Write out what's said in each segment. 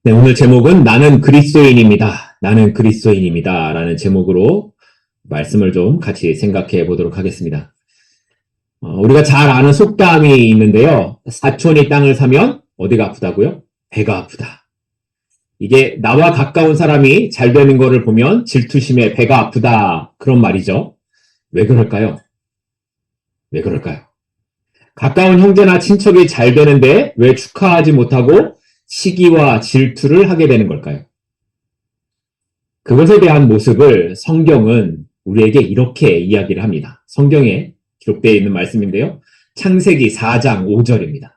네, 오늘 제목은 나는 그리스도인입니다. 나는 그리스도인입니다. 라는 제목으로 말씀을 좀 같이 생각해 보도록 하겠습니다. 우리가 잘 아는 속담이 있는데요. 사촌이 땅을 사면 어디가 아프다고요? 배가 아프다. 이게 나와 가까운 사람이 잘 되는 거를 보면 질투심에 배가 아프다. 그런 말이죠. 왜 그럴까요? 왜 그럴까요? 가까운 형제나 친척이 잘 되는데 왜 축하하지 못하고 시기와 질투를 하게 되는 걸까요? 그것에 대한 모습을 성경은 우리에게 이렇게 이야기를 합니다. 성경에 기록되어 있는 말씀인데요. 창세기 4장 5절입니다.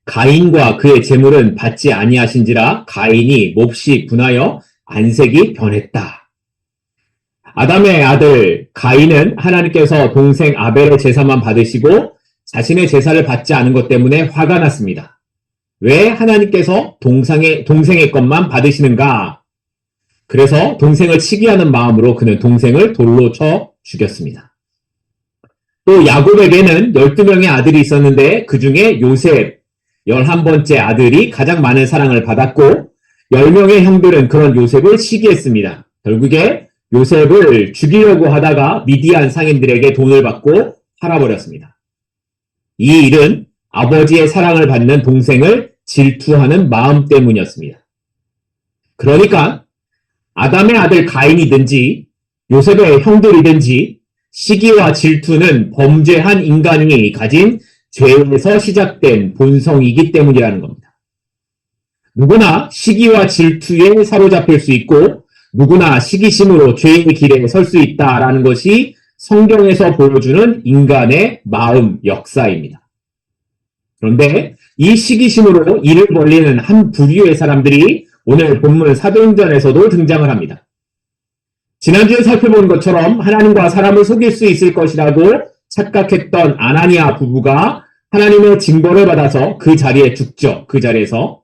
가인과 그의 재물은 받지 아니하신지라 가인이 몹시 분하여 안색이 변했다. 아담의 아들 가인은 하나님께서 동생 아벨의 제사만 받으시고 자신의 제사를 받지 않은 것 때문에 화가 났습니다. 왜 하나님께서 동생의 것만 받으시는가? 그래서 동생을 치기하는 마음으로 그는 동생을 돌로 쳐 죽였습니다. 또 야곱에게는 12명의 아들이 있었는데 그 중에 요셉 11번째 아들이 가장 많은 사랑을 받았고 10명의 형들은 그런 요셉을 시기했습니다. 결국에 요셉을 죽이려고 하다가 미디안 상인들에게 돈을 받고 팔아버렸습니다. 이 일은 아버지의 사랑을 받는 동생을 질투하는 마음 때문이었습니다. 그러니까 아담의 아들 가인이든지 요셉의 형들이든지 시기와 질투는 범죄한 인간이 가진 죄에서 시작된 본성이기 때문이라는 겁니다. 누구나 시기와 질투에 사로잡힐 수 있고 누구나 시기심으로 죄의 길에 설 수 있다라는 것이 성경에서 보여주는 인간의 마음 역사입니다. 그런데 이 시기심으로 이를 벌리는 한 부류의 사람들이 오늘 본문 사도행전에서도 등장을 합니다. 지난주에 살펴본 것처럼 하나님과 사람을 속일 수 있을 것이라고 착각했던 아나니아 부부가 하나님의 징벌을 받아서 그 자리에 죽죠. 그 자리에서.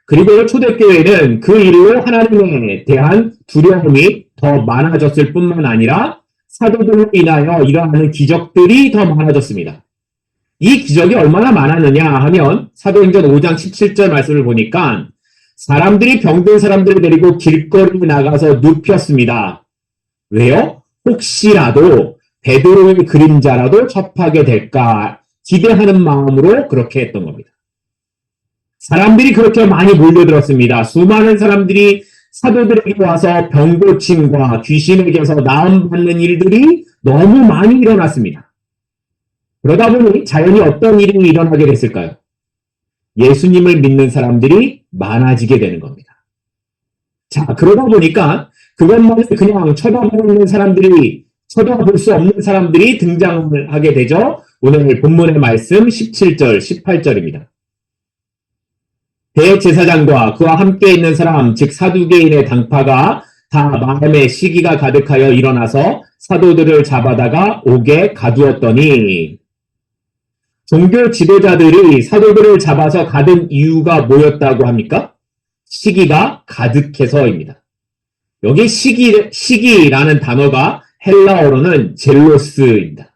그리고 초대교회는 그 일로 하나님에 대한 두려움이 더 많아졌을 뿐만 아니라 사도들로 인하여 일어나는 기적들이 더 많아졌습니다. 이 기적이 얼마나 많았느냐 하면 사도행전 5장 17절 말씀을 보니까 사람들이 병든 사람들을 데리고 길거리에 나가서 눕혔습니다. 왜요? 혹시라도 베드로의 그림자라도 접하게 될까 기대하는 마음으로 그렇게 했던 겁니다. 사람들이 그렇게 많이 몰려들었습니다. 수많은 사람들이 사도들에게 와서 병고침과 귀신에게서 나음받는 일들이 너무 많이 일어났습니다. 그러다 보니 자연히 어떤 일이 일어나게 됐을까요? 예수님을 믿는 사람들이 많아지게 되는 겁니다. 자, 그러다 보니까 그것만을 그냥 쳐다보는 사람들이, 쳐다볼 수 없는 사람들이 등장을 하게 되죠. 오늘 본문의 말씀 17절, 18절입니다. 대제사장과 그와 함께 있는 사람, 즉 사두개인의 당파가 다 마음에 시기가 가득하여 일어나서 사도들을 잡아다가 옥에 가두었더니 종교 지도자들이 사도들을 잡아서 가둔 이유가 뭐였다고 합니까? 시기가 가득해서입니다. 여기 시기라는 단어가 헬라어로는 젤로스입니다.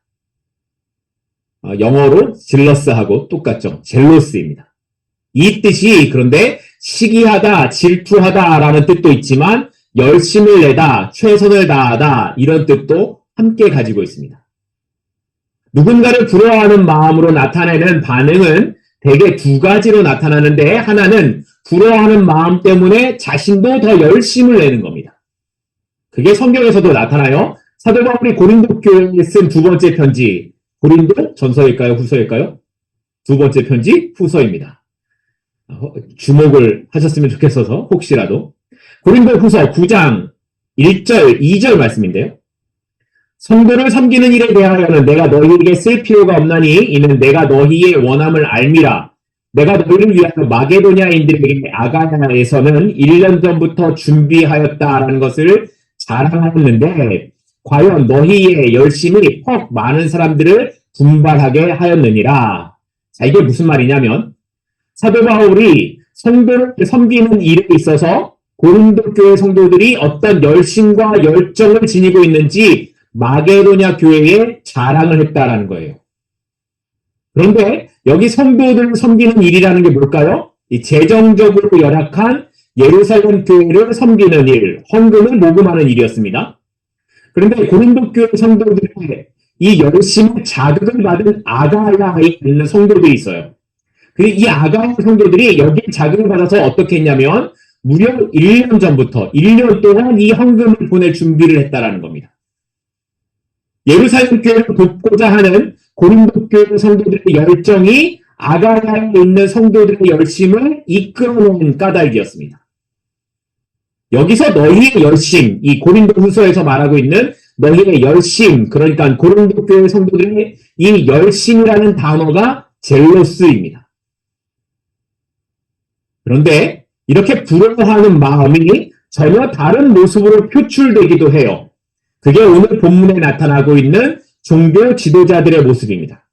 영어로 질러스하고 똑같죠. 젤로스입니다. 이 뜻이 그런데 시기하다, 질투하다라는 뜻도 있지만 열심을 내다, 최선을 다하다 이런 뜻도 함께 가지고 있습니다. 누군가를 부러워하는 마음으로 나타내는 반응은 대개 두 가지로 나타나는데 하나는 부러워하는 마음 때문에 자신도 더 열심을 내는 겁니다. 그게 성경에서도 나타나요. 사도 바울이 고린도 교회에 쓴 두 번째 편지, 고린도 전서일까요? 후서일까요? 두 번째 편지 후서입니다. 주목을 하셨으면 좋겠어서 혹시라도 고린도 후서 9장 1절 2절 말씀인데요. 성도를 섬기는 일에 대하여는 내가 너희에게 쓸 필요가 없나니 이는 내가 너희의 원함을 알미라. 내가 너희를 위하여 마게도냐인들에게 아가야에서는 1년 전부터 준비하였다라는 것을 자랑하였는데 과연 너희의 열심이 퍽 많은 사람들을 분발하게 하였느니라. 자, 이게 무슨 말이냐면 사도 바울이 성도를 섬기는 일에 있어서 고린도 교회 성도들이 어떤 열심과 열정을 지니고 있는지 마게도냐 교회에 자랑을 했다라는 거예요. 그런데 여기 성도들을 섬기는 일이라는 게 뭘까요? 이 재정적으로 열악한 예루살렘 교회를 섬기는 일, 헌금을 모금하는 일이었습니다. 그런데 고린도 교회 성도들의 이 열심에 자극을 받은 아가야에 있는 성도들이 있어요. 그리고 이 아가야 성도들이 여기에 자극을 받아서 어떻게 했냐면 무려 1년 전부터 1년 동안 이 헌금을 보낼 준비를 했다라는 겁니다. 예루살렘 교회를 돕고자 하는 고린도 교회 성도들의 열정이 아가야에 있는 성도들의 열심을 이끌어내는 까닭이었습니다. 여기서 너희의 열심, 이 고린도 후서에서 말하고 있는 너희의 열심, 그러니까 고린도 교회 성도들의 이 열심이라는 단어가 젤로스입니다. 그런데 이렇게 부러워하는 마음이 전혀 다른 모습으로 표출되기도 해요. 그게 오늘 본문에 나타나고 있는 종교 지도자들의 모습입니다.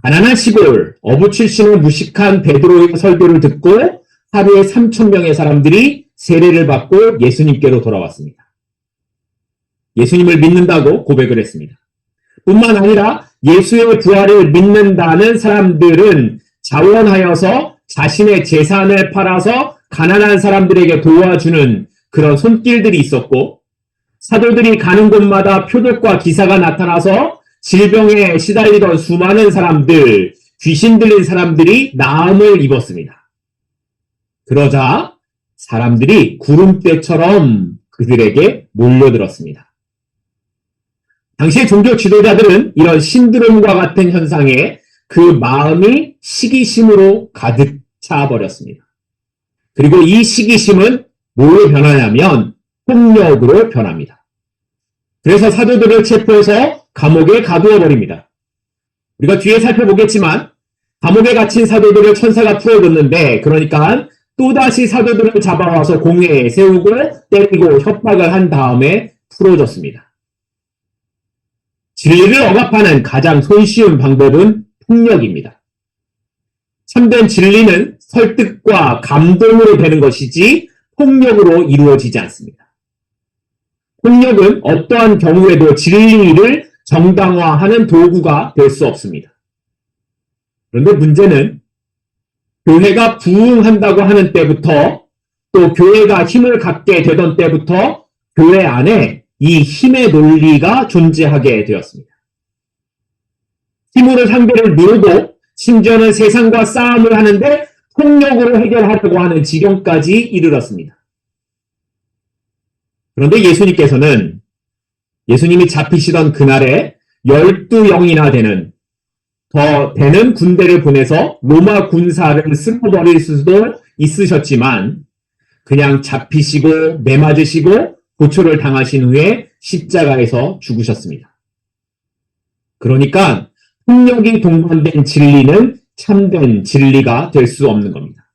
가난한 시골, 어부 출신의 무식한 베드로의 설교를 듣고 하루에 3,000명의 사람들이 세례를 받고 예수님께로 돌아왔습니다. 예수님을 믿는다고 고백을 했습니다. 뿐만 아니라 예수의 부활을 믿는다는 사람들은 자원하여서 자신의 재산을 팔아서 가난한 사람들에게 도와주는 그런 손길들이 있었고, 사도들이 가는 곳마다 표적과 기사가 나타나서 질병에 시달리던 수많은 사람들, 귀신 들린 사람들이 나음을 입었습니다. 그러자 사람들이 구름대처럼 그들에게 몰려들었습니다. 당시의 종교 지도자들은 이런 신드롬과 같은 현상에 그 마음이 시기심으로 가득 차버렸습니다. 그리고 이 시기심은 뭐로 변하냐면 폭력으로 변합니다. 그래서 사도들을 체포해서 감옥에 가두어 버립니다. 우리가 뒤에 살펴보겠지만 감옥에 갇힌 사도들을 천사가 풀어줬는데, 그러니까 또다시 사도들을 잡아와서 공회에 세우고 때리고 협박을 한 다음에 풀어줬습니다. 진리를 억압하는 가장 손쉬운 방법은 폭력입니다. 참된 진리는 설득과 감동으로 되는 것이지 폭력으로 이루어지지 않습니다. 폭력은 어떠한 경우에도 진리를 정당화하는 도구가 될 수 없습니다. 그런데 문제는 교회가 부흥한다고 하는 때부터, 또 교회가 힘을 갖게 되던 때부터 교회 안에 이 힘의 논리가 존재하게 되었습니다. 힘으로 상대를 누르고 심지어는 세상과 싸움을 하는데 폭력으로 해결하려고 하는 지경까지 이르렀습니다. 그런데 예수님께서는 예수님이 잡히시던 그날에 12영이나 더 되는 군대를 보내서 로마 군사를 쓸어버릴 수도 있으셨지만 그냥 잡히시고 매맞으시고 고초를 당하신 후에 십자가에서 죽으셨습니다. 그러니까 폭력이 동반된 진리는 참된 진리가 될 수 없는 겁니다.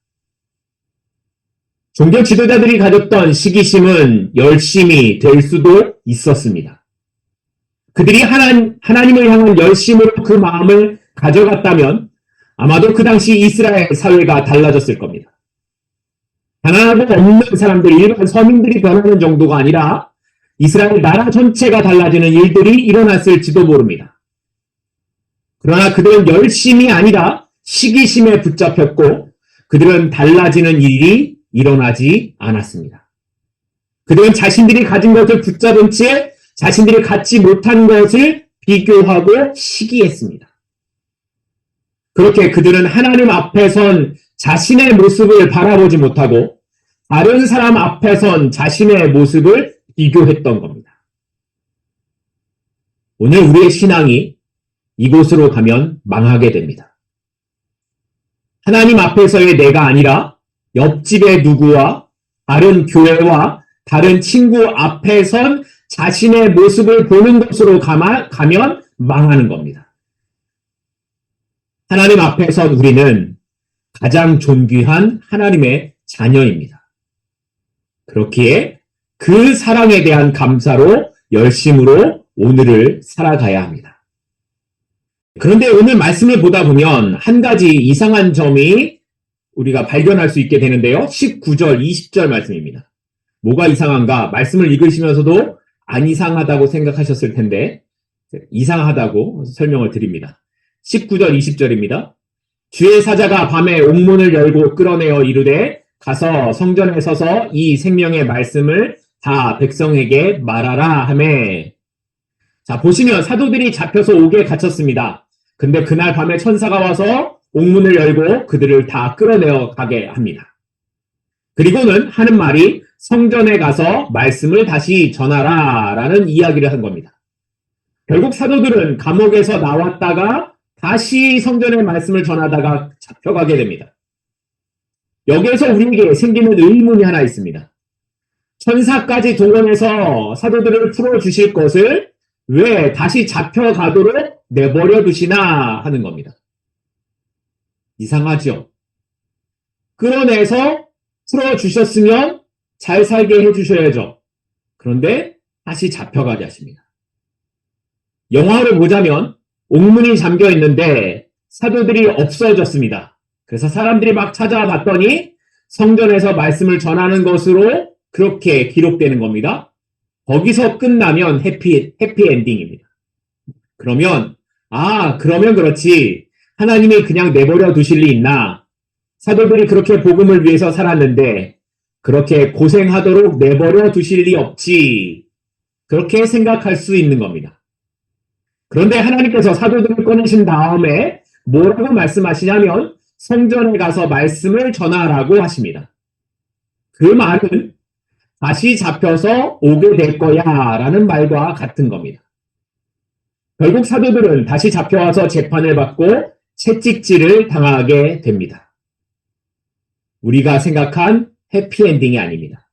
종교 지도자들이 가졌던 시기심은 열심이 될 수도 있었습니다. 그들이 하나님을 향한 열심으로 그 마음을 가져갔다면 아마도 그 당시 이스라엘 사회가 달라졌을 겁니다. 가난하고 없는 사람들, 일반 서민들이 변하는 정도가 아니라 이스라엘 나라 전체가 달라지는 일들이 일어났을지도 모릅니다. 그러나 그들은 열심이 아니라 시기심에 붙잡혔고 그들은 달라지는 일이 일어나지 않았습니다. 그들은 자신들이 가진 것을 붙잡은 채 자신들이 갖지 못한 것을 비교하고 시기했습니다. 그렇게 그들은 하나님 앞에선 자신의 모습을 바라보지 못하고 다른 사람 앞에선 자신의 모습을 비교했던 겁니다. 오늘 우리의 신앙이 이곳으로 가면 망하게 됩니다. 하나님 앞에서의 내가 아니라 옆집의 누구와 다른 교회와 다른 친구 앞에선 자신의 모습을 보는 것으로 가면 망하는 겁니다. 하나님 앞에선 우리는 가장 존귀한 하나님의 자녀입니다. 그렇기에 그 사랑에 대한 감사로 열심으로 오늘을 살아가야 합니다. 그런데 오늘 말씀을 보다 보면 한 가지 이상한 점이 우리가 발견할 수 있게 되는데요. 19절, 20절 말씀입니다. 뭐가 이상한가? 말씀을 읽으시면서도 안 이상하다고 생각하셨을 텐데 이상하다고 설명을 드립니다. 19절, 20절입니다. 주의 사자가 밤에 옥문을 열고 끌어내어 이르되 가서 성전에 서서 이 생명의 말씀을 다 백성에게 말하라 하매. 자, 보시면 사도들이 잡혀서 옥에 갇혔습니다. 근데 그날 밤에 천사가 와서 옥문을 열고 그들을 다 끌어내어 가게 합니다. 그리고는 하는 말이 성전에 가서 말씀을 다시 전하라 라는 이야기를 한 겁니다. 결국 사도들은 감옥에서 나왔다가 다시 성전의 말씀을 전하다가 잡혀가게 됩니다. 여기에서 우리에게 생기는 의문이 하나 있습니다. 천사까지 동원해서 사도들을 풀어주실 것을 왜 다시 잡혀가도록 내버려 두시나 하는 겁니다. 이상하죠? 끌어내서 풀어주셨으면 잘 살게 해주셔야죠. 그런데 다시 잡혀가게 하십니다. 영화를 보자면 옥문이 잠겨 있는데 사도들이 없어졌습니다. 그래서 사람들이 막 찾아봤더니 성전에서 말씀을 전하는 것으로 그렇게 기록되는 겁니다. 거기서 끝나면 해피 엔딩입니다. 그러면 그렇지. 하나님이 그냥 내버려 두실 리 있나? 사도들이 그렇게 복음을 위해서 살았는데 그렇게 고생하도록 내버려 두실 리 없지. 그렇게 생각할 수 있는 겁니다. 그런데 하나님께서 사도들을 꺼내신 다음에 뭐라고 말씀하시냐면 성전에 가서 말씀을 전하라고 하십니다. 그 말은 다시 잡혀서 오게 될 거야 라는 말과 같은 겁니다. 결국 사도들은 다시 잡혀와서 재판을 받고 채찍질을 당하게 됩니다. 우리가 생각한 해피엔딩이 아닙니다.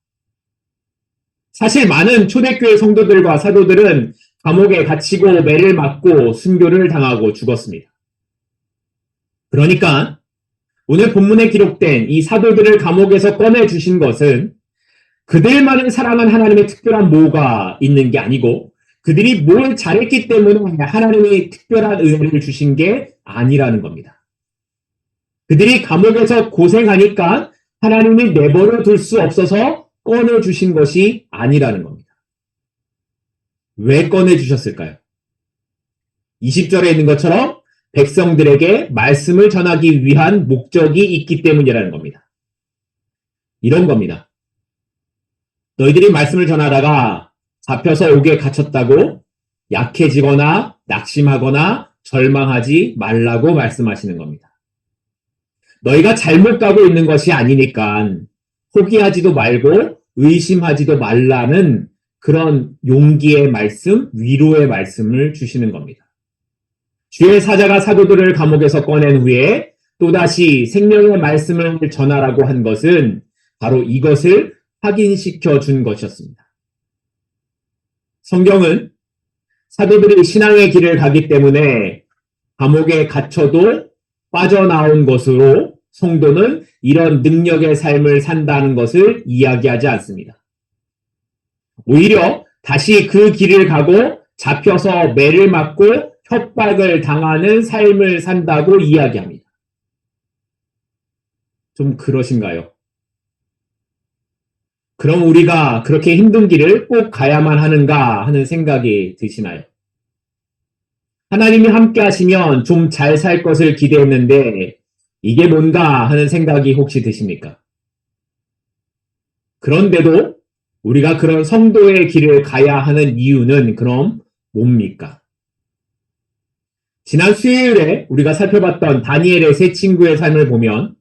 사실 많은 초대교회 성도들과 사도들은 감옥에 갇히고 매를 맞고 순교를 당하고 죽었습니다. 그러니까 오늘 본문에 기록된 이 사도들을 감옥에서 꺼내주신 것은 그들만을 사랑한 하나님의 특별한 모가 있는 게 아니고 그들이 뭘 잘했기 때문에 하나님이 특별한 은혜를 주신 게 아니라는 겁니다. 그들이 감옥에서 고생하니까 하나님이 내버려 둘 수 없어서 꺼내주신 것이 아니라는 겁니다. 왜 꺼내주셨을까요? 20절에 있는 것처럼 백성들에게 말씀을 전하기 위한 목적이 있기 때문이라는 겁니다. 이런 겁니다. 너희들이 말씀을 전하다가 잡혀서 옥에 갇혔다고 약해지거나 낙심하거나 절망하지 말라고 말씀하시는 겁니다. 너희가 잘못 가고 있는 것이 아니니까 포기하지도 말고 의심하지도 말라는 그런 용기의 말씀, 위로의 말씀을 주시는 겁니다. 주의 사자가 사도들을 감옥에서 꺼낸 후에 또다시 생명의 말씀을 전하라고 한 것은 바로 이것을 확인시켜 준 것이었습니다. 성경은 사도들이 신앙의 길을 가기 때문에 감옥에 갇혀도 빠져나온 것으로 성도는 이런 능력의 삶을 산다는 것을 이야기하지 않습니다. 오히려 다시 그 길을 가고 잡혀서 매를 맞고 협박을 당하는 삶을 산다고 이야기합니다. 좀 그러신가요? 그럼 우리가 그렇게 힘든 길을 꼭 가야만 하는가 하는 생각이 드시나요? 하나님이 함께 하시면 좀 잘 살 것을 기대했는데 이게 뭔가 하는 생각이 혹시 드십니까? 그런데도 우리가 그런 성도의 길을 가야 하는 이유는 그럼 뭡니까? 지난 수요일에 우리가 살펴봤던 다니엘의 세 친구의 삶을 보면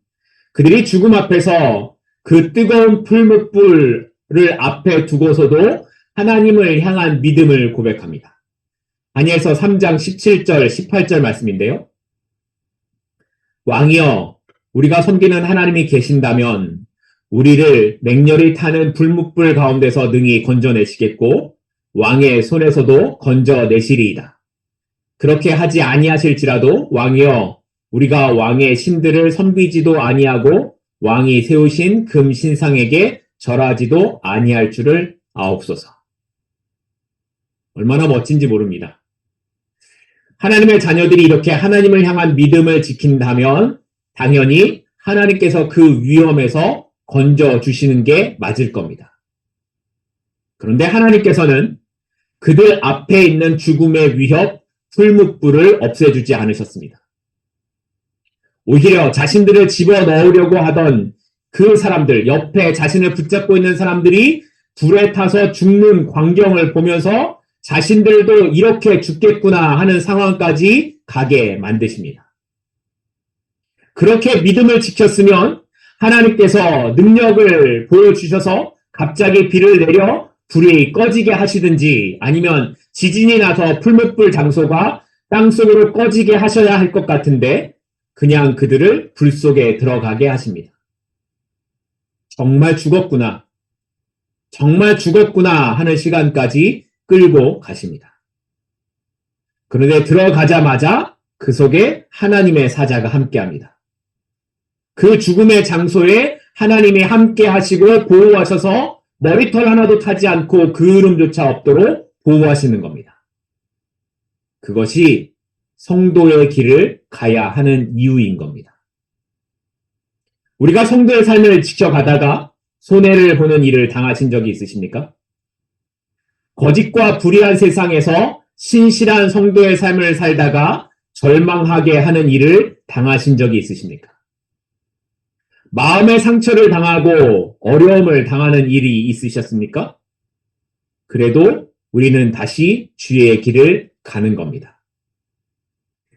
그들이 죽음 앞에서 그 뜨거운 풀무불을 앞에 두고서도 하나님을 향한 믿음을 고백합니다. 다니엘서 3장 17절, 18절 말씀인데요. 왕이여, 우리가 섬기는 하나님이 계신다면 우리를 맹렬히 타는 불묵불 가운데서 능히 건져내시겠고 왕의 손에서도 건져내시리이다. 그렇게 하지 아니하실지라도 왕이여, 우리가 왕의 신들을 섬기지도 아니하고 왕이 세우신 금 신상에게 절하지도 아니할 줄을 아옵소서. 얼마나 멋진지 모릅니다. 하나님의 자녀들이 이렇게 하나님을 향한 믿음을 지킨다면 당연히 하나님께서 그 위험에서 건져주시는 게 맞을 겁니다. 그런데 하나님께서는 그들 앞에 있는 죽음의 위협, 풀무불을 없애주지 않으셨습니다. 오히려 자신들을 집어넣으려고 하던 그 사람들, 옆에 자신을 붙잡고 있는 사람들이 불에 타서 죽는 광경을 보면서 자신들도 이렇게 죽겠구나 하는 상황까지 가게 만드십니다. 그렇게 믿음을 지켰으면 하나님께서 능력을 보여주셔서 갑자기 비를 내려 불이 꺼지게 하시든지 아니면 지진이 나서 풀무불 장소가 땅속으로 꺼지게 하셔야 할 것 같은데 그냥 그들을 불 속에 들어가게 하십니다. 정말 죽었구나. 정말 죽었구나 하는 시간까지 끌고 가십니다. 그런데 들어가자마자 그 속에 하나님의 사자가 함께합니다. 그 죽음의 장소에 하나님이 함께 하시고 보호하셔서 머리털 하나도 타지 않고 그을음조차 없도록 보호하시는 겁니다. 그것이 성도의 길을 가야 하는 이유인 겁니다. 우리가 성도의 삶을 지켜가다가 손해를 보는 일을 당하신 적이 있으십니까? 거짓과 불의한 세상에서 신실한 성도의 삶을 살다가 절망하게 하는 일을 당하신 적이 있으십니까? 마음의 상처를 당하고 어려움을 당하는 일이 있으셨습니까? 그래도 우리는 다시 주의 길을 가는 겁니다.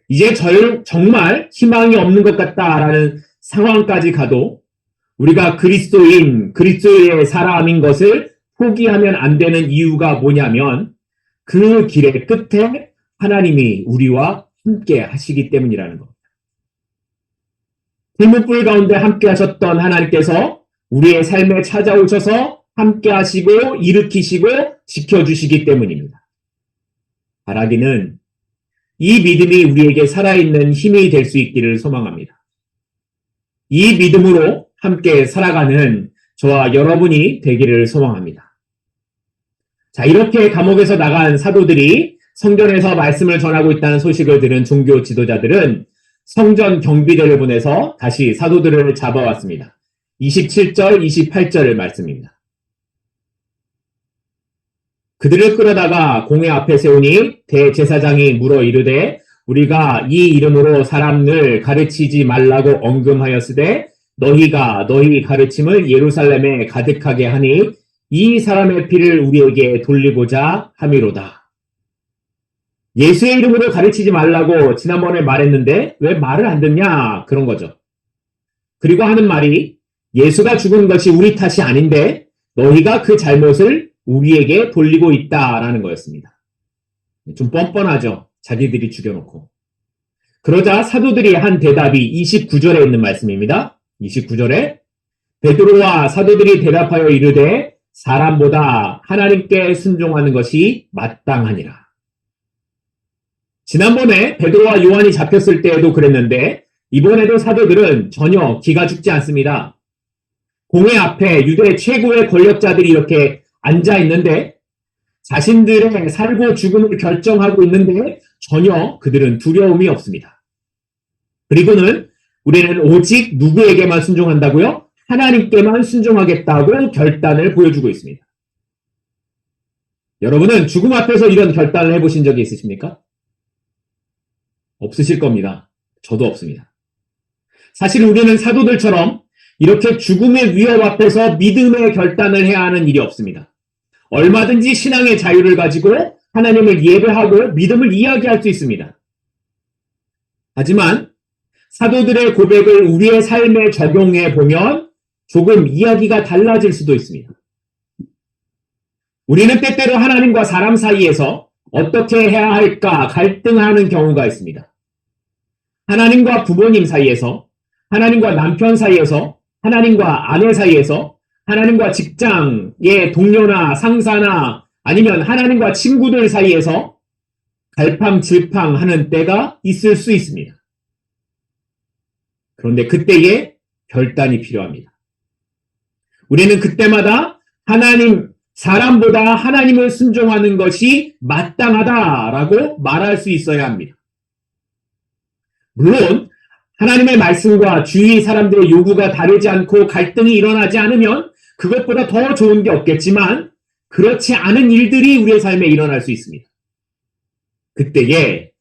이제 정말 희망이 없는 것 같다라는 상황까지 가도 우리가 그리스도의 사람인 것을 포기하면 안 되는 이유가 뭐냐면 그 길의 끝에 하나님이 우리와 함께 하시기 때문이라는 겁니다. 풀무불 가운데 함께 하셨던 하나님께서 우리의 삶에 찾아오셔서 함께 하시고 일으키시고 지켜주시기 때문입니다. 바라기는 이 믿음이 우리에게 살아있는 힘이 될 수 있기를 소망합니다. 이 믿음으로 함께 살아가는 저와 여러분이 되기를 소망합니다. 자, 이렇게 감옥에서 나간 사도들이 성전에서 말씀을 전하고 있다는 소식을 들은 종교 지도자들은 성전 경비대를 보내서 다시 사도들을 잡아왔습니다. 27절, 28절 말씀입니다. 그들을 끌어다가 공회 앞에 세우니 대제사장이 물어 이르되 우리가 이 이름으로 사람을 가르치지 말라고 언금하였으되 너희가 너희 가르침을 예루살렘에 가득하게 하니 이 사람의 피를 우리에게 돌리고자 함이로다. 예수의 이름으로 가르치지 말라고 지난번에 말했는데 왜 말을 안 듣냐? 그런 거죠. 그리고 하는 말이 예수가 죽은 것이 우리 탓이 아닌데 너희가 그 잘못을 우리에게 돌리고 있다라는 거였습니다. 좀 뻔뻔하죠. 자기들이 죽여놓고. 그러자 사도들이 한 대답이 29절에 있는 말씀입니다. 29절에 베드로와 사도들이 대답하여 이르되 사람보다 하나님께 순종하는 것이 마땅하니라. 지난번에 베드로와 요한이 잡혔을 때에도 그랬는데 이번에도 사도들은 전혀 기가 죽지 않습니다. 공회 앞에 유대 최고의 권력자들이 이렇게 앉아 있는데 자신들의 살고 죽음을 결정하고 있는데 전혀 그들은 두려움이 없습니다. 그리고는 우리는 오직 누구에게만 순종한다고요? 하나님께만 순종하겠다고 결단을 보여주고 있습니다. 여러분은 죽음 앞에서 이런 결단을 해보신 적이 있으십니까? 없으실 겁니다. 저도 없습니다. 사실 우리는 사도들처럼 이렇게 죽음의 위협 앞에서 믿음의 결단을 해야 하는 일이 없습니다. 얼마든지 신앙의 자유를 가지고 하나님을 예배하고 믿음을 이야기할 수 있습니다. 하지만 사도들의 고백을 우리의 삶에 적용해 보면 조금 이야기가 달라질 수도 있습니다. 우리는 때때로 하나님과 사람 사이에서 어떻게 해야 할까 갈등하는 경우가 있습니다. 하나님과 부모님 사이에서, 하나님과 남편 사이에서, 하나님과 아내 사이에서, 하나님과 직장의 동료나 상사나 아니면 하나님과 친구들 사이에서 갈팡질팡하는 때가 있을 수 있습니다. 그런데 그때에 결단이 필요합니다. 우리는 그때마다 사람보다 하나님을 순종하는 것이 마땅하다라고 말할 수 있어야 합니다. 물론 하나님의 말씀과 주위 사람들의 요구가 다르지 않고 갈등이 일어나지 않으면 그것보다 더 좋은 게 없겠지만 그렇지 않은 일들이 우리의 삶에 일어날 수 있습니다. 그때에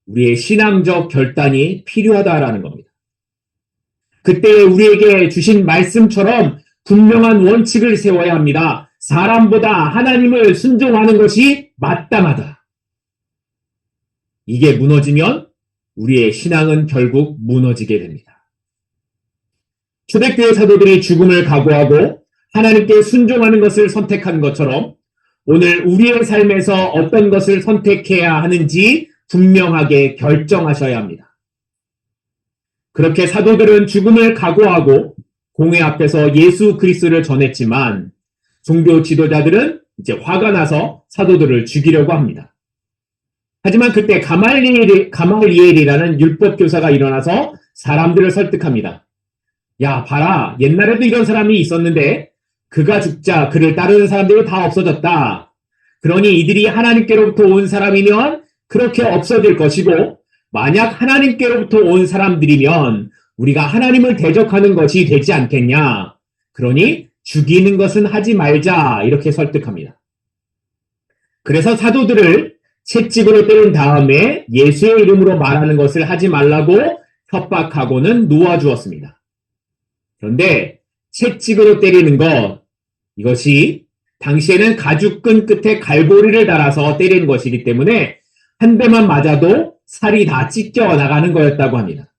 우리의 신앙적 결단이 필요하다라는 겁니다. 그때 우리에게 주신 말씀처럼 분명한 원칙을 세워야 합니다. 사람보다 하나님을 순종하는 것이 마땅하다. 이게 무너지면 우리의 신앙은 결국 무너지게 됩니다. 초대교회 사도들이 죽음을 각오하고 하나님께 순종하는 것을 선택한 것처럼 오늘 우리의 삶에서 어떤 것을 선택해야 하는지 분명하게 결정하셔야 합니다. 그렇게 사도들은 죽음을 각오하고 공회 앞에서 예수 그리스도를 전했지만 종교 지도자들은 이제 화가 나서 사도들을 죽이려고 합니다. 하지만 그때 가말리엘이라는 율법 교사가 일어나서 사람들을 설득합니다. 야, 봐라. 옛날에도 이런 사람이 있었는데 그가 죽자 그를 따르는 사람들이 다 없어졌다. 그러니 이들이 하나님께로부터 온 사람이면 그렇게 없어질 것이고 만약 하나님께로부터 온 사람들이면 우리가 하나님을 대적하는 것이 되지 않겠냐. 그러니 죽이는 것은 하지 말자. 이렇게 설득합니다. 그래서 사도들을 채찍으로 때린 다음에 예수의 이름으로 말하는 것을 하지 말라고 협박하고는 놓아주었습니다. 그런데 채찍으로 때리는 것, 이것이 당시에는 가죽끈 끝에 갈고리를 달아서 때리는 것이기 때문에 한 대만 맞아도 살이 다 찢겨 나가는 거였다고 합니다.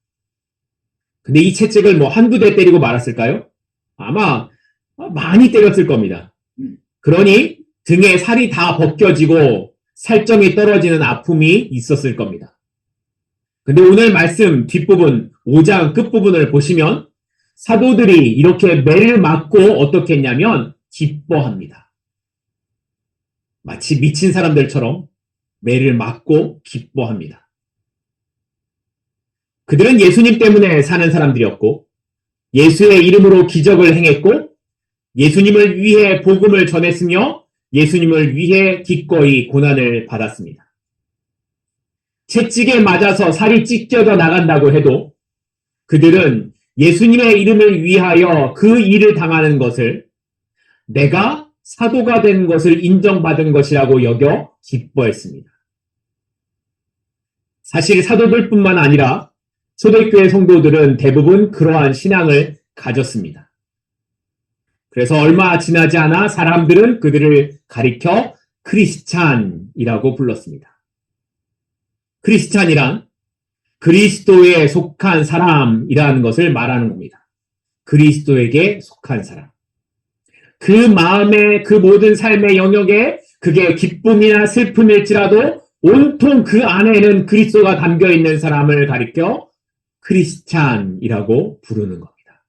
근데 이 채찍을 한두 대 때리고 말았을까요? 아마 많이 때렸을 겁니다. 그러니 등에 살이 다 벗겨지고 살점이 떨어지는 아픔이 있었을 겁니다. 근데 오늘 말씀 뒷부분 5장 끝부분을 보시면 사도들이 이렇게 매를 맞고 어떻게 했냐면 기뻐합니다. 마치 미친 사람들처럼 매를 맞고 기뻐합니다. 그들은 예수님 때문에 사는 사람들이었고 예수의 이름으로 기적을 행했고 예수님을 위해 복음을 전했으며 예수님을 위해 기꺼이 고난을 받았습니다. 채찍에 맞아서 살이 찢겨져 나간다고 해도 그들은 예수님의 이름을 위하여 그 일을 당하는 것을 내가 사도가 된 것을 인정받은 것이라고 여겨 기뻐했습니다. 사실 사도들뿐만 아니라 초대교회 성도들은 대부분 그러한 신앙을 가졌습니다. 그래서 얼마 지나지 않아 사람들은 그들을 가리켜 크리스찬이라고 불렀습니다. 크리스찬이란 그리스도에 속한 사람이라는 것을 말하는 겁니다. 그리스도에게 속한 사람. 그 마음의 그 모든 삶의 영역에 그게 기쁨이나 슬픔일지라도 온통 그 안에는 그리스도가 담겨 있는 사람을 가리켜 크리스찬이라고 부르는 겁니다.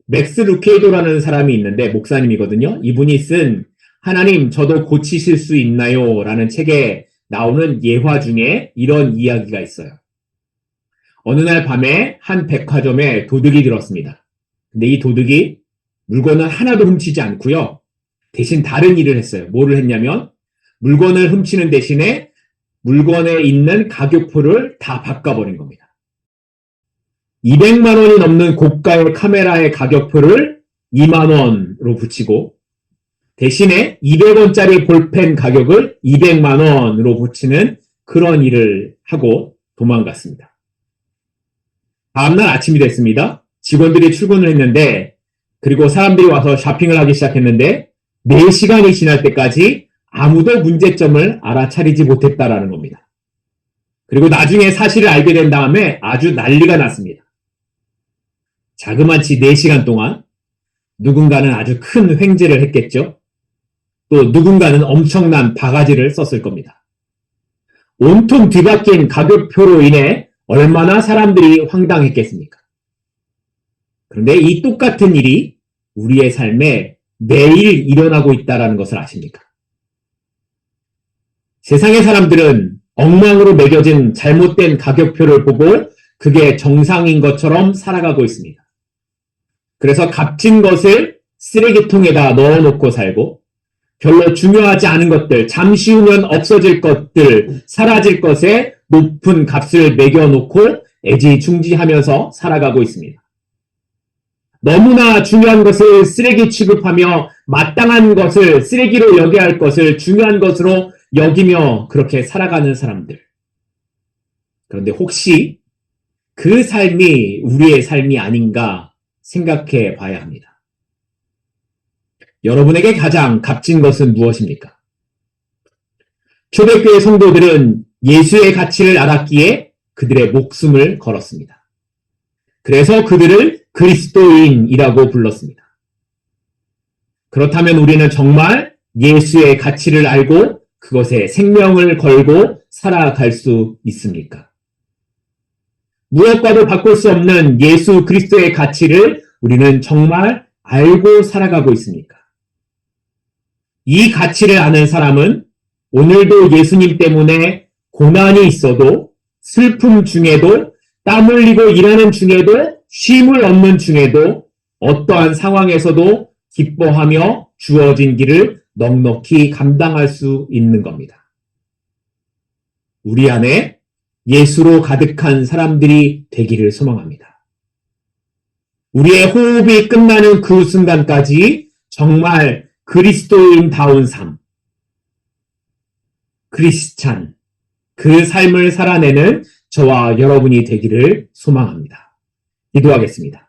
맥스 루케이도라는 사람이 있는데 목사님이거든요. 이분이 쓴 하나님 저도 고치실 수 있나요? 라는 책에 나오는 예화 중에 이런 이야기가 있어요. 어느 날 밤에 한 백화점에 도둑이 들었습니다. 근데 이 도둑이 물건을 하나도 훔치지 않고요. 대신 다른 일을 했어요. 뭐를 했냐면 물건을 훔치는 대신에 물건에 있는 가격표를 다 바꿔버린 겁니다. 200만 원이 넘는 고가의 카메라의 가격표를 2만 원으로 붙이고 대신에 200원짜리 볼펜 가격을 200만 원으로 붙이는 그런 일을 하고 도망갔습니다. 다음날 아침이 됐습니다. 직원들이 출근을 했는데 그리고 사람들이 와서 쇼핑을 하기 시작했는데 4시간이 지날 때까지 아무도 문제점을 알아차리지 못했다라는 겁니다. 그리고 나중에 사실을 알게 된 다음에 아주 난리가 났습니다. 자그마치 4시간 동안 누군가는 아주 큰 횡재를 했겠죠. 또 누군가는 엄청난 바가지를 썼을 겁니다. 온통 뒤바뀐 가격표로 인해 얼마나 사람들이 황당했겠습니까? 그런데 이 똑같은 일이 우리의 삶에 매일 일어나고 있다는 것을 아십니까? 세상의 사람들은 엉망으로 매겨진 잘못된 가격표를 보고 그게 정상인 것처럼 살아가고 있습니다. 그래서 값진 것을 쓰레기통에다 넣어놓고 살고 별로 중요하지 않은 것들, 잠시 후면 없어질 것들, 사라질 것에 높은 값을 매겨놓고 애지중지하면서 살아가고 있습니다. 너무나 중요한 것을 쓰레기 취급하며 마땅한 것을 쓰레기로 여겨야 할 것을 중요한 것으로 여기며 그렇게 살아가는 사람들. 그런데 혹시 그 삶이 우리의 삶이 아닌가 생각해 봐야 합니다. 여러분에게 가장 값진 것은 무엇입니까? 초대교회 성도들은 예수의 가치를 알았기에 그들의 목숨을 걸었습니다. 그래서 그들을 그리스도인이라고 불렀습니다. 그렇다면 우리는 정말 예수의 가치를 알고 그것에 생명을 걸고 살아갈 수 있습니까? 무엇과도 바꿀 수 없는 예수 그리스도의 가치를 우리는 정말 알고 살아가고 있습니까? 이 가치를 아는 사람은 오늘도 예수님 때문에 고난이 있어도 슬픔 중에도 땀 흘리고 일하는 중에도 쉼을 얻는 중에도 어떠한 상황에서도 기뻐하며 주어진 길을 넉넉히 감당할 수 있는 겁니다. 우리 안에 예수로 가득한 사람들이 되기를 소망합니다. 우리의 호흡이 끝나는 그 순간까지 정말 그리스도인다운 삶, 크리스찬, 그 삶을 살아내는 저와 여러분이 되기를 소망합니다. 기도하겠습니다.